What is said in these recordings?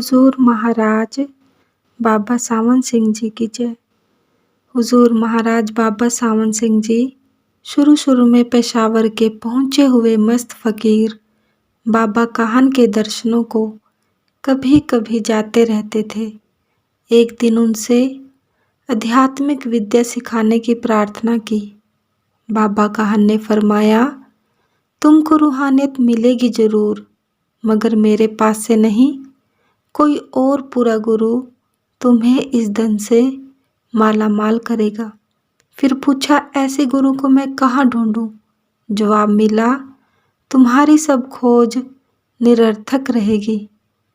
हुजूर महाराज बाबा सावन सिंह जी की जय। हुजूर महाराज बाबा सावन सिंह जी शुरू में पेशावर के पहुँचे हुए मस्त फ़कीर बाबा काहन के दर्शनों को कभी कभी जाते रहते थे। एक दिन उनसे आध्यात्मिक विद्या सिखाने की प्रार्थना की। बाबा काहन ने फरमाया, तुमको रूहानियत मिलेगी ज़रूर, मगर मेरे पास से नहीं, कोई और पूरा गुरु तुम्हें इस धन से माला माल करेगा। फिर पूछा, ऐसे गुरु को मैं कहाँ ढूंढूं? जवाब मिला, तुम्हारी सब खोज निरर्थक रहेगी।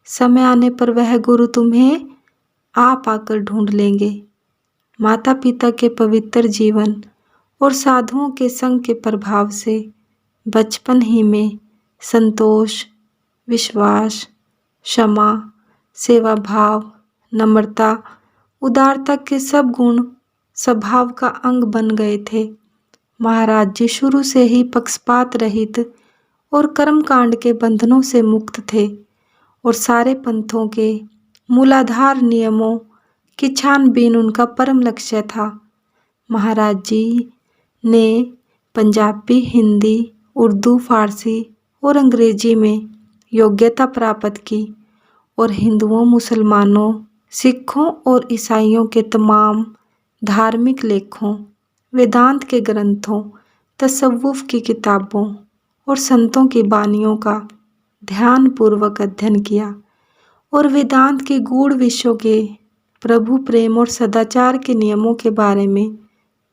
समय आने पर वह गुरु तुम्हें आप आकर ढूंढ लेंगे। माता पिता के पवित्र जीवन और साधुओं के संग के प्रभाव से बचपन ही में संतोष, विश्वास, क्षमा, सेवा भाव, नम्रता, उदारता के सब गुण स्वभाव का अंग बन गए थे। महाराज जी शुरू से ही पक्षपात रहित और कर्मकांड के बंधनों से मुक्त थे और सारे पंथों के मूलाधार नियमों की छानबीन उनका परम लक्ष्य था। महाराज जी ने पंजाबी, हिंदी, उर्दू, फारसी और अंग्रेजी में योग्यता प्राप्त की और हिंदुओं, मुसलमानों, सिखों और ईसाइयों के तमाम धार्मिक लेखों, वेदांत के ग्रंथों, तसव्वुफ की किताबों और संतों की बानियों का ध्यानपूर्वक अध्ययन किया और वेदांत के गूढ़ विषयों के, प्रभु प्रेम और सदाचार के नियमों के बारे में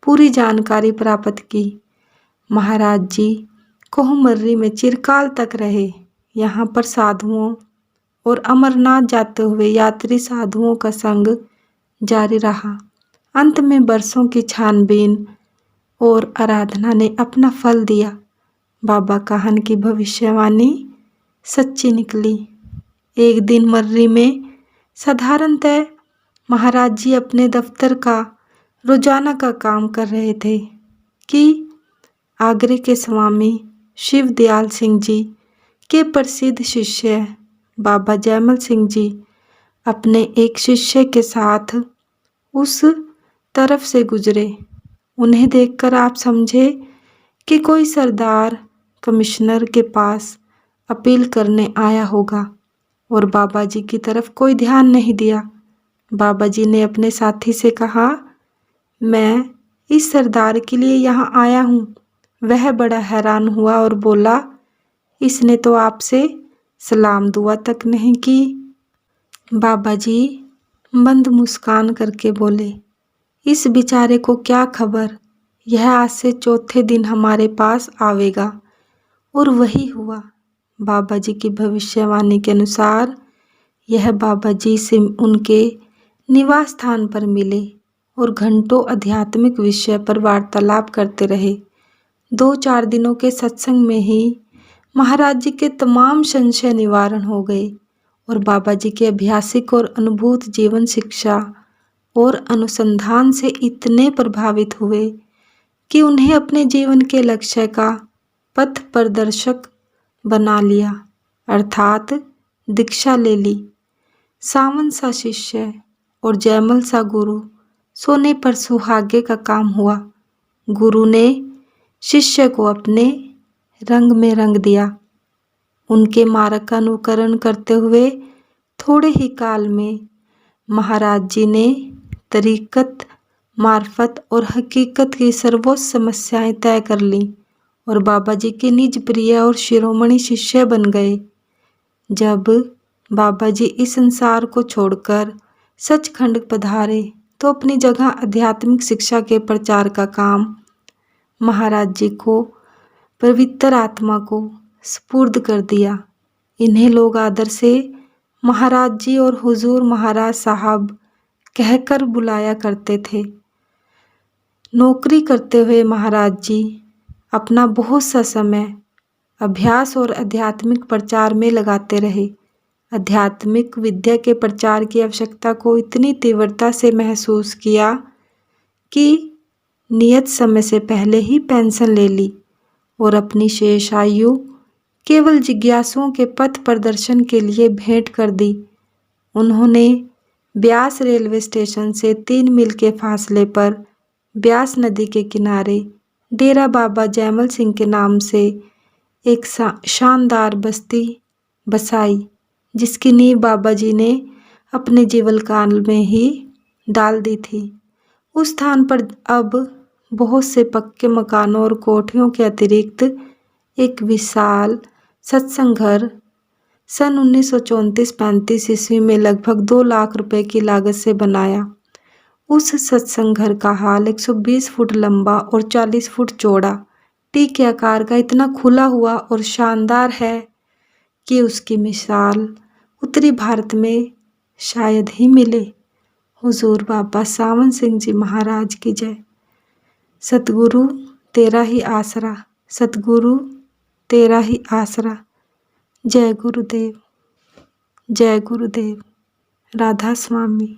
पूरी जानकारी प्राप्त की। महाराज जी कोहमर्री में चिरकाल तक रहे। यहाँ पर साधुओं और अमरनाथ जाते हुए यात्री साधुओं का संग जारी रहा। अंत में वर्षों की छानबीन और आराधना ने अपना फल दिया। बाबा काहन की भविष्यवाणी सच्ची निकली। एक दिन मर्री में साधारणतः महाराज जी अपने दफ्तर का रोजाना का काम कर रहे थे कि आगरे के स्वामी शिव दयाल सिंह जी के प्रसिद्ध शिष्य बाबा जयमल सिंह जी अपने एक शिष्य के साथ उस तरफ से गुजरे। उन्हें देखकर आप समझे कि कोई सरदार कमिश्नर के पास अपील करने आया होगा और बाबा जी की तरफ कोई ध्यान नहीं दिया। बाबा जी ने अपने साथी से कहा, मैं इस सरदार के लिए यहाँ आया हूँ। वह बड़ा हैरान हुआ और बोला, इसने तो आपसे सलाम दुआ तक नहीं की। बाबा जी मंद मुस्कान करके बोले, इस बेचारे को क्या खबर, यह आज से चौथे दिन हमारे पास आवेगा। और वही हुआ। बाबा जी की भविष्यवाणी के अनुसार यह बाबा जी से उनके निवास स्थान पर मिले और घंटों आध्यात्मिक विषय पर वार्तालाप करते रहे। 2-4 दिनों के सत्संग में ही महाराज जी के तमाम संशय निवारण हो गए और बाबा जी के अभ्यासिक और अनुभूत जीवन शिक्षा और अनुसंधान से इतने प्रभावित हुए कि उन्हें अपने जीवन के लक्ष्य का पथ प्रदर्शक बना लिया, अर्थात दीक्षा ले ली। सावन सा शिष्य और जयमल सा गुरु, सोने पर सुहागे का काम हुआ। गुरु ने शिष्य को अपने रंग में रंग दिया। उनके मार्ग का अनुकरण करते हुए थोड़े ही काल में महाराज जी ने तरीकत, मार्फत और हकीकत की सर्वोच्च समस्याएं तय कर लीं और बाबा जी के निज प्रिय और शिरोमणि शिष्य बन गए। जब बाबा जी इस संसार को छोड़कर सचखंड पधारे तो अपनी जगह आध्यात्मिक शिक्षा के प्रचार का काम महाराज जी को पवित्र आत्मा को सुपुर्द कर दिया। इन्हें लोग आदर से महाराज जी और हुजूर महाराज साहब कहकर बुलाया करते थे। नौकरी करते हुए महाराज जी अपना बहुत सा समय अभ्यास और आध्यात्मिक प्रचार में लगाते रहे। आध्यात्मिक विद्या के प्रचार की आवश्यकता को इतनी तीव्रता से महसूस किया कि नियत समय से पहले ही पेंशन ले ली और अपनी शेष आयु केवल जिज्ञासुओं के पथ प्रदर्शन के लिए भेंट कर दी। उन्होंने ब्यास रेलवे स्टेशन से 3 मील के फासले पर ब्यास नदी के किनारे डेरा बाबा जैमल सिंह के नाम से एक शानदार बस्ती बसाई, जिसकी नींव बाबा जी ने अपने जीवन काल में ही डाल दी थी। उस स्थान पर अब बहुत से पक्के मकानों और कोठियों के अतिरिक्त एक विशाल सत्संग घर सन 1934-35 ईस्वी में लगभग 2 लाख रुपए की लागत से बनाया। उस सत्संग घर का हाल 120 फुट लंबा और 40 फुट चौड़ा टी के आकार का इतना खुला हुआ और शानदार है कि उसकी मिसाल उत्तरी भारत में शायद ही मिले। हुजूर बाबा सावन सिंह जी महाराज की जय। सतगुरु तेरा ही आसरा, सतगुरु तेरा ही आसरा। जय गुरुदेव, जय गुरुदेव। राधा स्वामी।